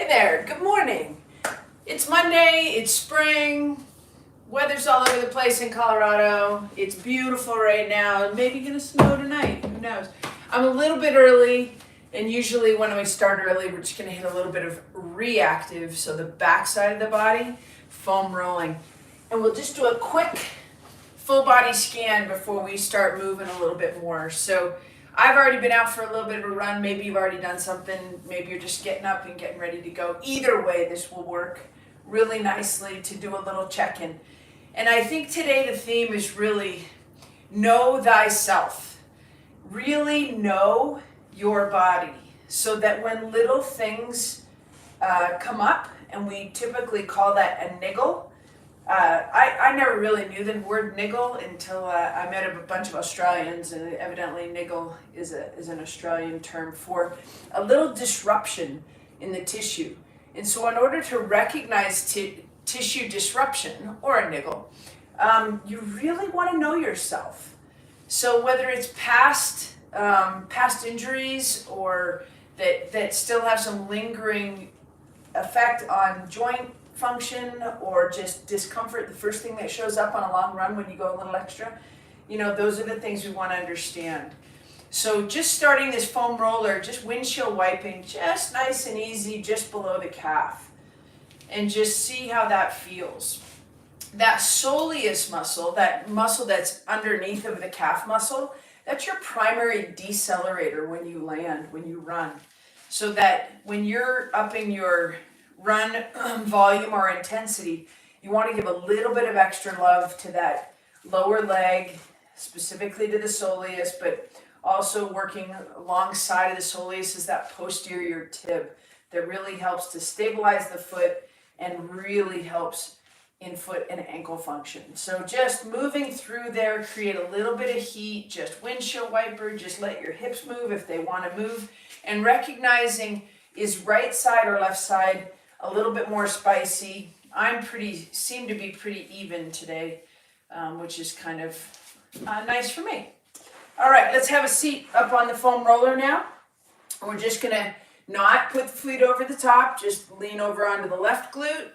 there, good morning. It's Monday, it's spring, weather's all over the place in Colorado. It's beautiful right now, maybe gonna snow tonight, who knows. I'm a little bit early, and usually when we start early, we're just gonna hit a little bit of reactive, so the back side of the body, foam rolling. And we'll just do a quick full body scan before we start moving a little bit more. So I've already been out for a little bit of a run. Maybe you've already done something. Maybe you're just getting up and getting ready to go. Either way, this will work really nicely to do a little check-in. And I think today the theme is really know thyself. Really know your body so that when little things come up, and we typically call that a niggle. I never really knew the word niggle until I met a bunch of Australians, and evidently niggle is an Australian term for a little disruption in the tissue. And so in order to recognize tissue disruption, or a niggle, you really want to know yourself. So whether it's past injuries or that still have some lingering effect on joint function or just discomfort, the first thing that shows up on a long run when you go a little extra, those are the things we want to understand. So just starting this foam roller, just windshield wiping, just nice and easy, just below the calf, and just see how that feels. That soleus muscle, that muscle that's underneath of the calf muscle, that's your primary decelerator when you land, when you run. So that when you're upping your run volume or intensity, you want to give a little bit of extra love to that lower leg, specifically to the soleus, but also working alongside of the soleus is that posterior tib that really helps to stabilize the foot and really helps in foot and ankle function. So just moving through there, create a little bit of heat, just windshield wiper, just let your hips move if they want to move, and recognizing is right side or left side a little bit more spicy. Seem to be pretty even today, which is kind of nice for me. All right, let's have a seat up on the foam roller now. We're just gonna not put the feet over the top, just lean over onto the left glute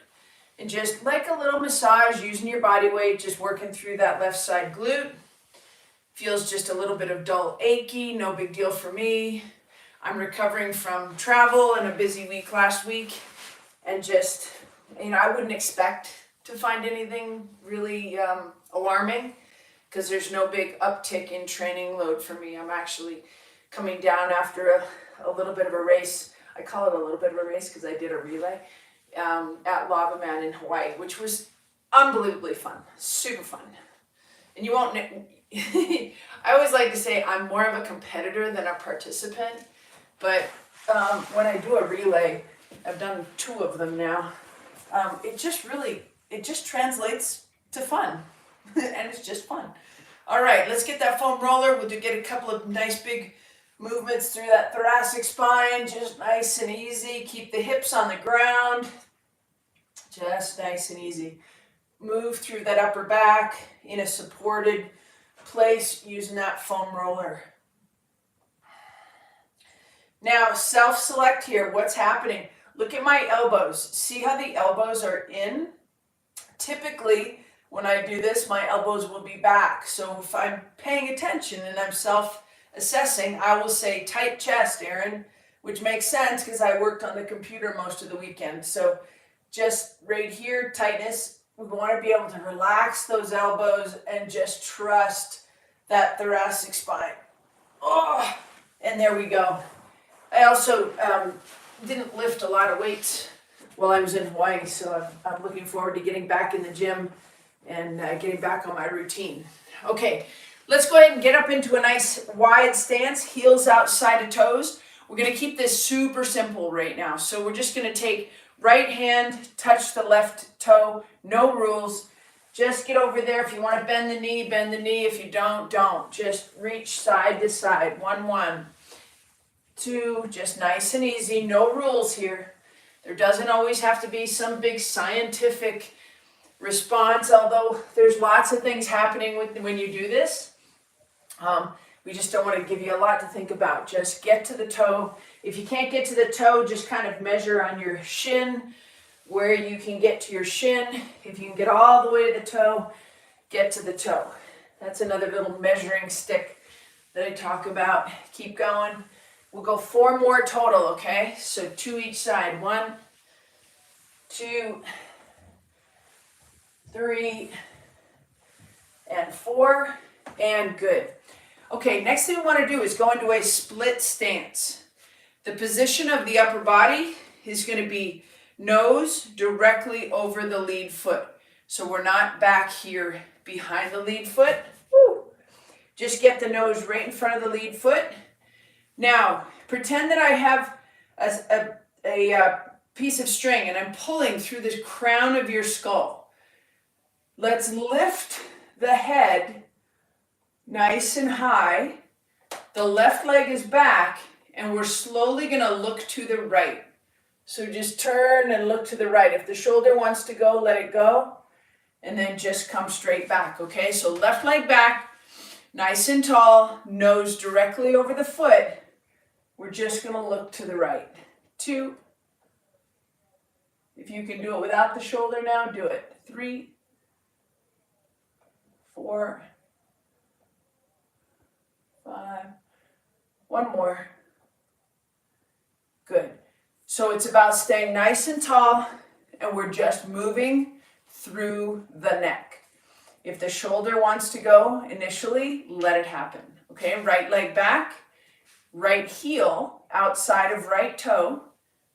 and just like a little massage using your body weight, just working through that left side glute. Feels just a little bit of dull achy, no big deal for me. I'm recovering from travel and a busy week last week. And just, I wouldn't expect to find anything really alarming because there's no big uptick in training load for me. I'm actually coming down after a little bit of a race. I call it a little bit of a race because I did a relay at Lava Man in Hawaii, which was unbelievably fun, super fun. And you won't, I always like to say I'm more of a competitor than a participant, but when I do a relay, I've done 2 of them now. It just translates to fun, and it's just fun. All right, let's get that foam roller. We'll get a couple of nice big movements through that thoracic spine, just nice and easy. Keep the hips on the ground, just nice and easy. Move through that upper back in a supported place using that foam roller. Now, self-select here. What's happening? Look at my elbows. See how the elbows are in? Typically, when I do this, my elbows will be back. So if I'm paying attention and I'm self-assessing, I will say tight chest, Aaron, which makes sense because I worked on the computer most of the weekend. So just right here, tightness. We want to be able to relax those elbows and just trust that thoracic spine. Oh, and there we go. I also didn't lift a lot of weights while I was in Hawaii, so I'm looking forward to getting back in the gym and getting back on my routine. Okay, let's go ahead and get up into a nice wide stance, heels outside of toes. We're going to keep this super simple right now. So we're just going to take right hand, touch the left toe, no rules. Just get over there. If you want to bend the knee, bend the knee. If you don't, don't. Just reach side to side. 1, 2, just nice and easy. No rules here. There doesn't always have to be some big scientific response, although there's lots of things happening when you do this. We just don't want to give you a lot to think about. Just get to the toe. If you can't get to the toe, just kind of measure on your shin where you can get to your shin. If you can get all the way to the toe, get to the toe. That's another little measuring stick that I talk about. Keep going. We'll go 4 more total, okay? So 2 each side. 1, 2, 3, and 4, and good. Okay, next thing we want to do is go into a split stance. The position of the upper body is going to be nose directly over the lead foot. So we're not back here behind the lead foot. Woo. Just get the nose right in front of the lead foot. Now, pretend that I have a piece of string and I'm pulling through the crown of your skull. Let's lift the head nice and high. The left leg is back and we're slowly going to look to the right. So just turn and look to the right. If the shoulder wants to go, let it go. And then just come straight back, okay? So left leg back, nice and tall, nose directly over the foot. We're just going to look to the right. 2. If you can do it without the shoulder now, do it. 3, 4, 5. 1 more. Good. So it's about staying nice and tall, and we're just moving through the neck. If the shoulder wants to go initially, let it happen. Okay, right leg back, right heel outside of right toe,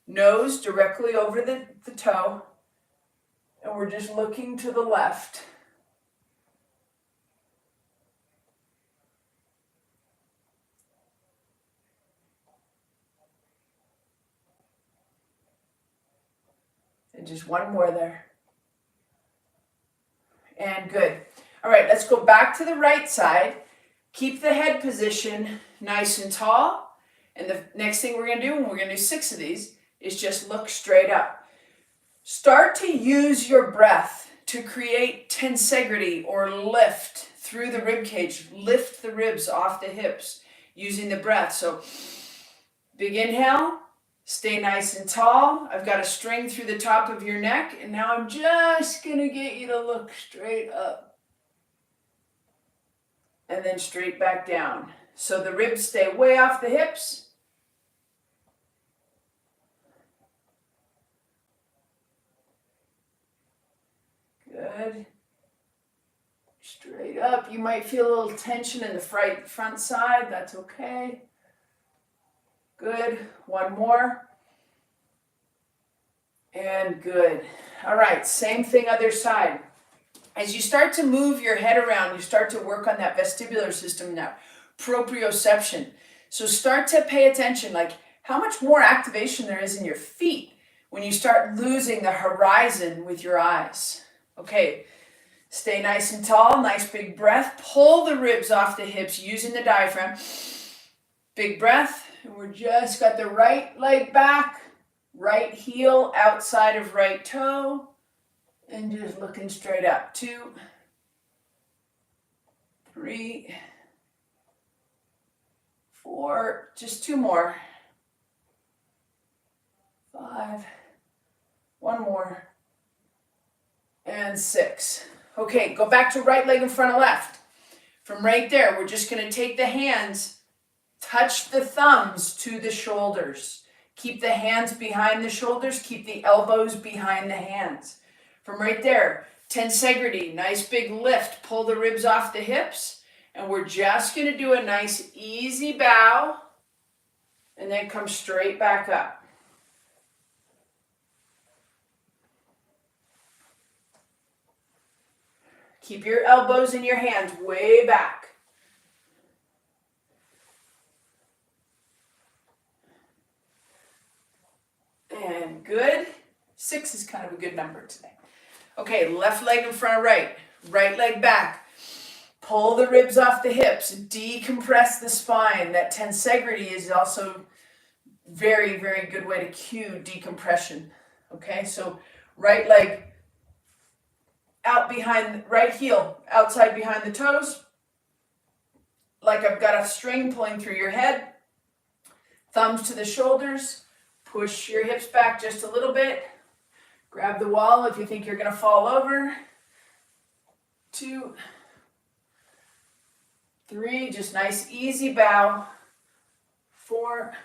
nose directly over the toe, and we're just looking to the left. And just 1 more there. And good. All right, let's go back to the right side. Keep the head position nice and tall. And the next thing we're going to do, and we're going to do 6 of these, is just look straight up. Start to use your breath to create tensegrity or lift through the rib cage. Lift the ribs off the hips using the breath. So big inhale. Stay nice and tall. I've got a string through the top of your neck, and now I'm just going to get you to look straight up. And then straight back down. So the ribs stay way off the hips. Good. Straight up. You might feel a little tension in the front side. That's okay. Good. 1 more. And good. All right, same thing other side. As you start to move your head around, you start to work on that vestibular system now, proprioception. So start to pay attention, like how much more activation there is in your feet when you start losing the horizon with your eyes. Okay, stay nice and tall, nice big breath. Pull the ribs off the hips using the diaphragm. Big breath. And we're just got the right leg back, right heel outside of right toe, and just looking straight up. 2, 3, 4, just 2 more. 5, 1 more, and 6. Okay, go back to right leg in front of left. From right there, we're just going to take the hands, touch the thumbs to the shoulders. Keep the hands behind the shoulders. Keep the elbows behind the hands. From right there, tensegrity, nice big lift. Pull the ribs off the hips. And we're just going to do a nice easy bow. And then come straight back up. Keep your elbows and your hands way back. And good. 6 is kind of a good number today. Okay, left leg in front of right. Right leg back. Pull the ribs off the hips. Decompress the spine. That tensegrity is also very, very good way to cue decompression. Okay, so right leg out behind, right heel outside behind the toes. like I've got a string pulling through your head. Thumbs to the shoulders. Push your hips back just a little bit. Grab the wall if you think you're going to fall over. 2, 3, just nice easy bow. 4,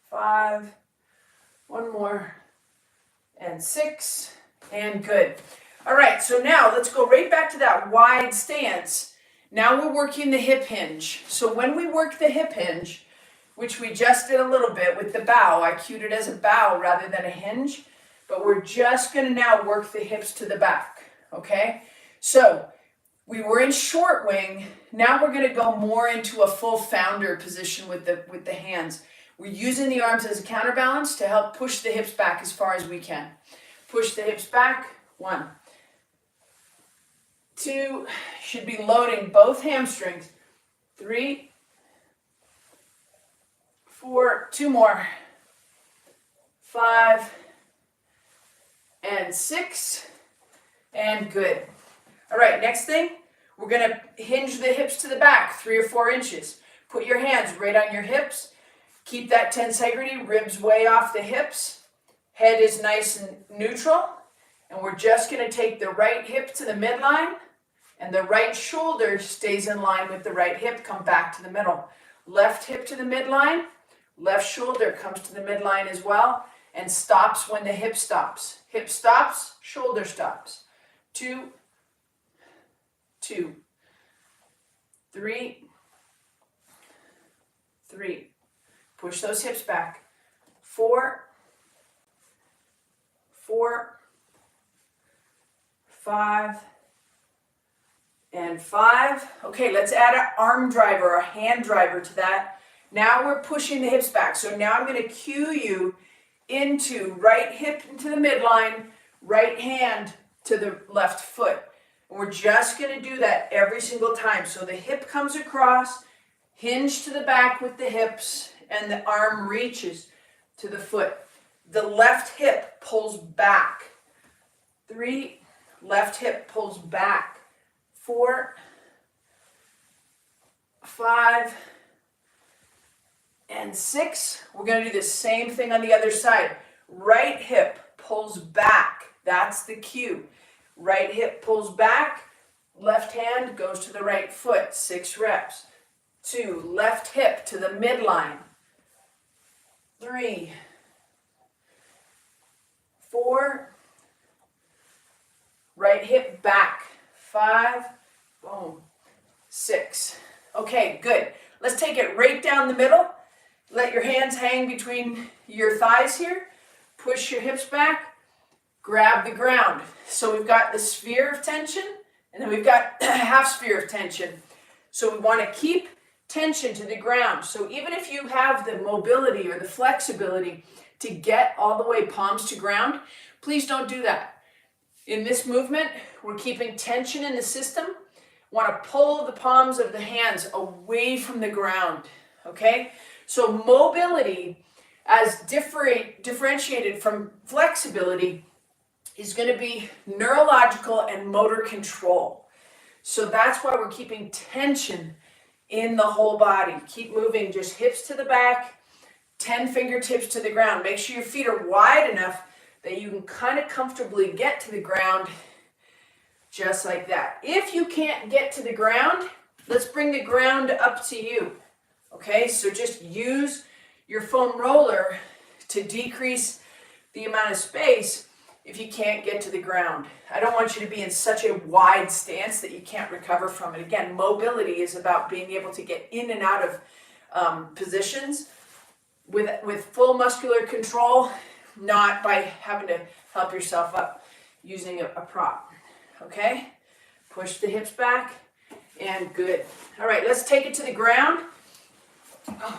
5, one more, and 6, and good. All right, so now let's go right back to that wide stance. Now we're working the hip hinge. So when we work the hip hinge, which we just did a little bit with the bow, I cued it as a bow rather than a hinge, but we're just going to now work the hips to the back, okay? So we were in short wing. Now we're going to go more into a full founder position with the hands. We're using the arms as a counterbalance to help push the hips back as far as we can. Push the hips back. 1, 2, should be loading both hamstrings. 3, 4, 2 more. 5, and 6, and good. All right, next thing, we're going to hinge the hips to the back 3 or 4 inches. Put your hands right on your hips. Keep that tensegrity, ribs way off the hips. Head is nice and neutral. And we're just going to take the right hip to the midline, and the right shoulder stays in line with the right hip. Come back to the middle. Left hip to the midline. Left shoulder comes to the midline as well and stops when the hip stops. Hip stops, shoulder stops. 2, 2, 3, 3. Push those hips back. 4, 4, 5, and 5. Okay, let's add an arm driver, a hand driver to that. Now we're pushing the hips back. So now I'm going to cue you into right hip into the midline, right hand to the left foot. And we're just going to do that every single time. So the hip comes across, hinge to the back with the hips, and the arm reaches to the foot. The left hip pulls back. 3, left hip pulls back. 4, 5, and 6. We're going to do the same thing on the other side. Right hip pulls back. That's the cue. Right hip pulls back. Left hand goes to the right foot. 6 reps. 2, left hip to the midline. 3, 4, right hip back. 5, boom, 6. Okay, good. Let's take it right down the middle. Let your hands hang between your thighs here. Push your hips back. Grab the ground. So we've got the sphere of tension, and then we've got a half sphere of tension. So we want to keep tension to the ground. So even if you have the mobility or the flexibility to get all the way palms to ground, please don't do that. In this movement, we're keeping tension in the system. Want to pull the palms of the hands away from the ground, okay? So mobility, as differentiated from flexibility, is going to be neurological and motor control. So that's why we're keeping tension in the whole body. Keep moving, just hips to the back, 10 fingertips to the ground. Make sure your feet are wide enough that you can kind of comfortably get to the ground, just like that. If you can't get to the ground, let's bring the ground up to you. Okay, so just use your foam roller to decrease the amount of space if you can't get to the ground. I don't want you to be in such a wide stance that you can't recover from it. Again, mobility is about being able to get in and out of positions with full muscular control, not by having to help yourself up using a prop. Okay, push the hips back, and good. All right, let's take it to the ground.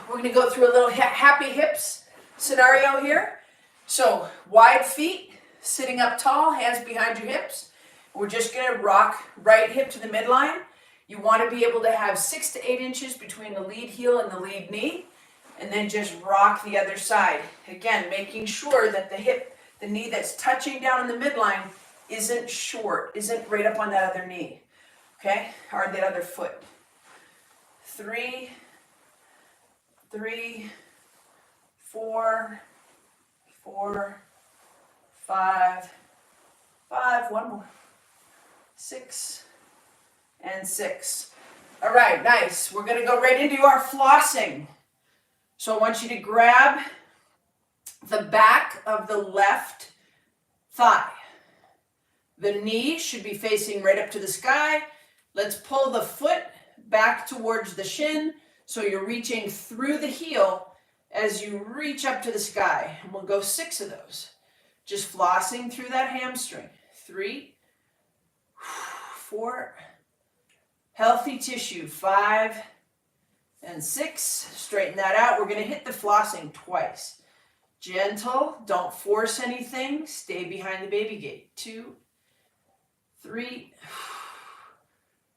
We're going to go through a little happy hips scenario here. So wide feet, sitting up tall, hands behind your hips. We're just going to rock right hip to the midline. You want to be able to have 6 to 8 inches between the lead heel and the lead knee, and then just rock the other side. Again, making sure that the knee that's touching down in the midline isn't short, isn't right up on that other knee. okay? Or the other foot. 3, 3, 4, 4, 5, 5, one more, 6, and 6. All right, nice. We're gonna go right into our flossing. So I want you to grab the back of the left thigh. The knee should be facing right up to the sky. Let's pull the foot back towards the shin so you're reaching through the heel as you reach up to the sky. And we'll go 6 of those. Just flossing through that hamstring. 3, 4, healthy tissue, 5, and 6. Straighten that out. We're going to hit the flossing twice. Gentle, don't force anything. Stay behind the baby gate. 2, 3,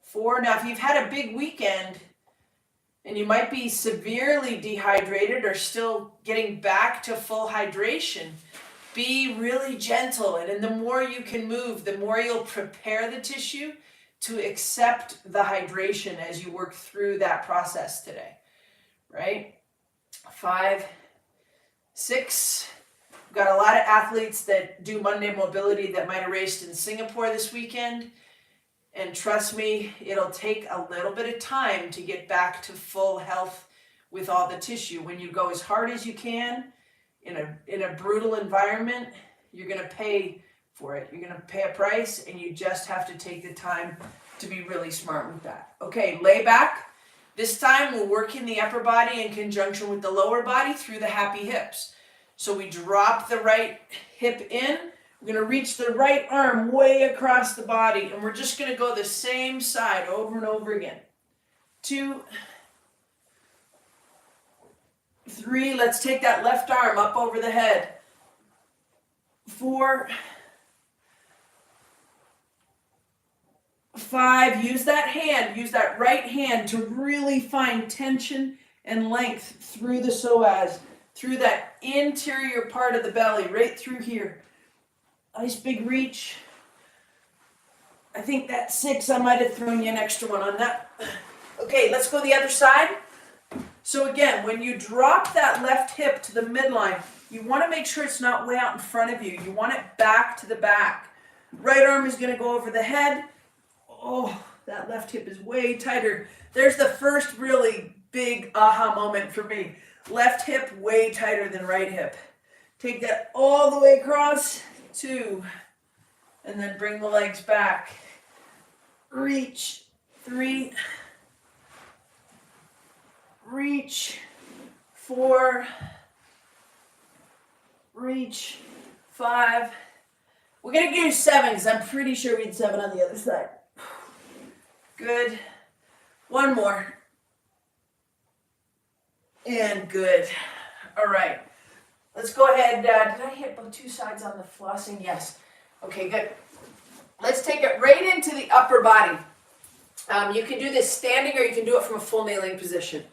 4. Now, if you've had a big weekend and you might be severely dehydrated or still getting back to full hydration, be really gentle. And the more you can move, the more you'll prepare the tissue to accept the hydration as you work through that process today, right? 5, 6. We've got a lot of athletes that do Monday mobility that might have raced in Singapore this weekend. And trust me, it'll take a little bit of time to get back to full health with all the tissue. When you go as hard as you can in a brutal environment, you're going to pay for it. You're going to pay a price, and you just have to take the time to be really smart with that. Okay, lay back. This time we're working the upper body in conjunction with the lower body through the happy hips. So we drop the right hip in. We're going to reach the right arm way across the body, and we're just going to go the same side over and over again. 2, 3, let's take that left arm up over the head. 4, 5, use that right hand to really find tension and length through the psoas, through that interior part of the belly, right through here. Nice big reach. I think that 6, I might have thrown you an extra one on that. Okay, let's go the other side. So again, when you drop that left hip to the midline, you want to make sure it's not way out in front of you. You want it back to the back. Right arm is going to go over the head. Oh, that left hip is way tighter. There's the first really big aha moment for me. Left hip way tighter than right hip. Take that all the way across. 2, and then bring the legs back. Reach. 3, reach. 4, reach. 5. We're going to do 7 because I'm pretty sure we had 7 on the other side. Good. 1 more. And good. All right. Let's go ahead. Did I hit both 2 sides on the flossing? Yes. Okay, good. Let's take it right into the upper body. You can do this standing or you can do it from a full kneeling position.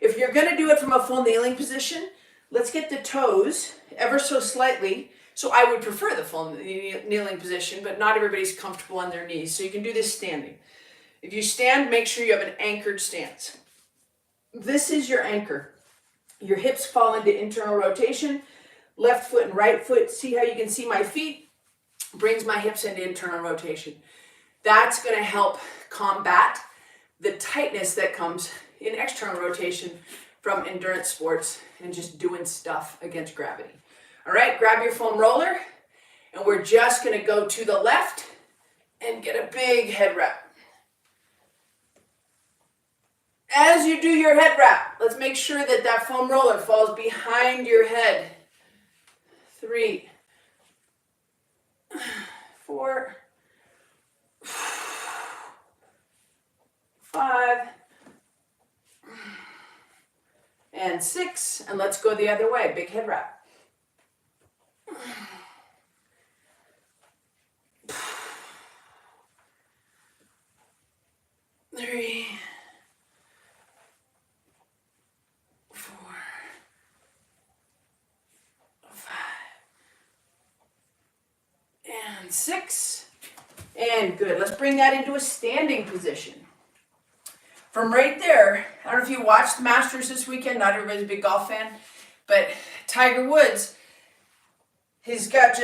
If you're going to do it from a full kneeling position, let's get the toes ever so slightly. So I would prefer the full kneeling position, but not everybody's comfortable on their knees. So you can do this standing. If you stand, make sure you have an anchored stance. This is your anchor. Your hips fall into internal rotation. Left foot and right foot. See how you can see my feet? Brings my hips into internal rotation. That's going to help combat the tightness that comes in external rotation from endurance sports and just doing stuff against gravity. All right, grab your foam roller, and we're just going to go to the left and get a big head wrap. As you do your head wrap, let's make sure that that foam roller falls behind your head. 3, 4, 5, and 6. And let's go the other way. Big head wrap. 3, 4, 5, and 6. And good. Let's bring that into a standing position. From right there, I don't know if you watched the Masters this weekend, not everybody's a big golf fan, but Tiger Woods, it's got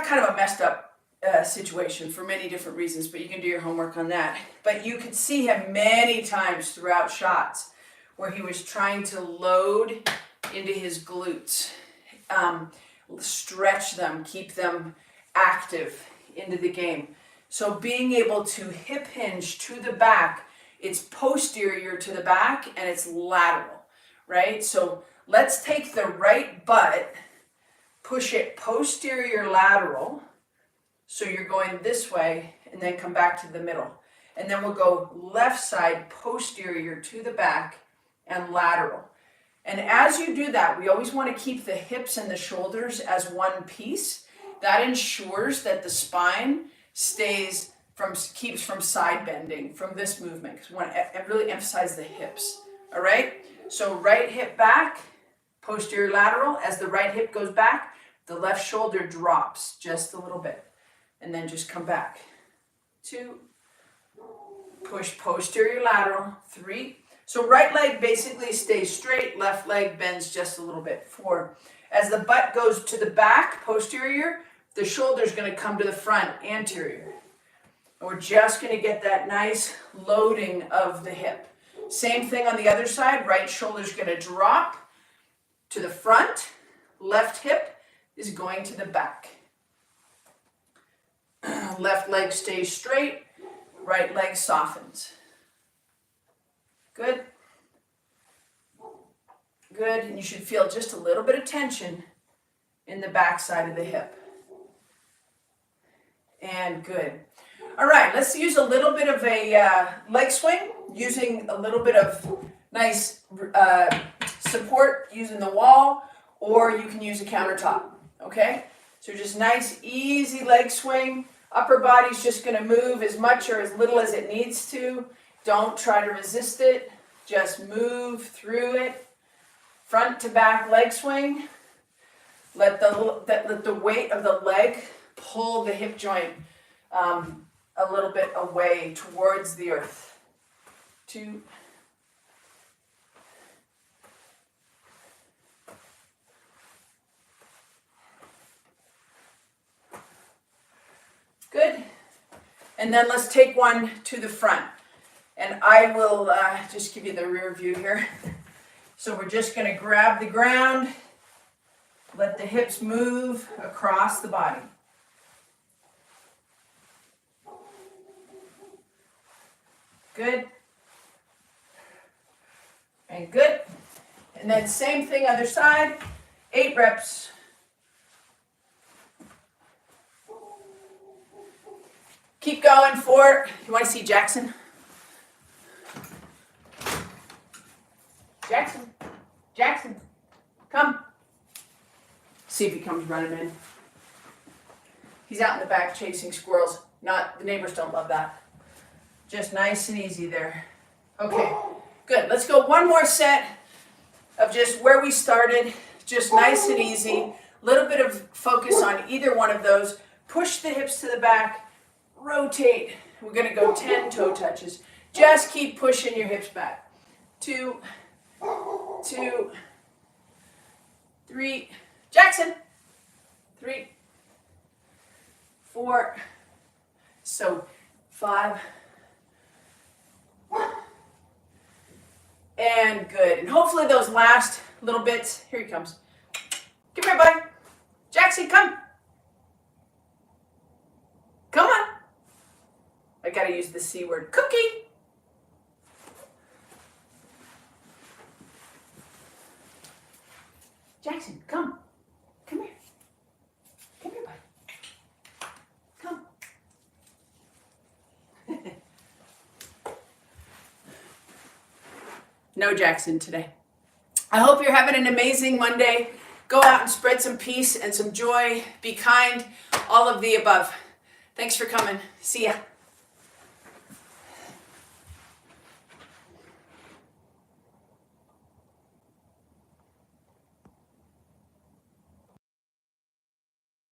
kind of a messed up situation for many different reasons, but you can do your homework on that. But you could see him many times throughout shots where he was trying to load into his glutes, stretch them, keep them active into the game. So being able to hip hinge to the back, it's posterior to the back and it's lateral, right? So let's take the right butt, push it posterior lateral, so you're going this way, and then come back to the middle. And then we'll go left side posterior to the back and lateral. And as you do that, we always want to keep the hips and the shoulders as one piece. That ensures that the spine keeps from side bending from this movement, because we want to really emphasize the hips. All right, so right hip back, posterior lateral. As the right hip goes back, the left shoulder drops just a little bit, and then just come back. 2, push posterior lateral. 3, so right leg basically stays straight, left leg bends just a little bit. 4, as the butt goes to the back, posterior, the shoulder's going to come to the front, anterior. And we're just going to get that nice loading of the hip. Same thing on the other side. Right shoulder's going to drop to the front. Left hip is going to the back. Left leg stays straight. Right leg softens. Good. Good. And you should feel just a little bit of tension in the back side of the hip. And good. All right, let's use a little bit of a leg swing, using a little bit of nice support using the wall, or you can use a countertop, okay? So just nice, easy leg swing. Upper body's just gonna move as much or as little as it needs to. Don't try to resist it, just move through it. Front to back leg swing. Let the weight of the leg pull the hip joint a little bit away towards the earth. 2. Good. And then let's take one to the front. And I will just give you the rear view here. So we're just going to grab the ground, let the hips move across the body. Good. And good. And then same thing other side. 8 reps. Keep going for, you want to see Jackson? Jackson, come. See if he comes running in. He's out in the back chasing squirrels. The neighbors don't love that. Just nice and easy there. Okay, good. Let's go one more set of just where we started. Just nice and easy. Little bit of focus on either one of those. Push the hips to the back. Rotate. We're going to go 10 toe touches. Just keep pushing your hips back. 2, 3. Jackson. 3, 4. So 5. And good. And hopefully those last little bits, here he comes. Come here, buddy. Jackson, come. Come on. I gotta use the C word. Cookie. Jackson, come. Come here. Come here, buddy. Come. No Jackson today. I hope you're having an amazing Monday. Go out and spread some peace and some joy. Be kind. All of the above. Thanks for coming. See ya.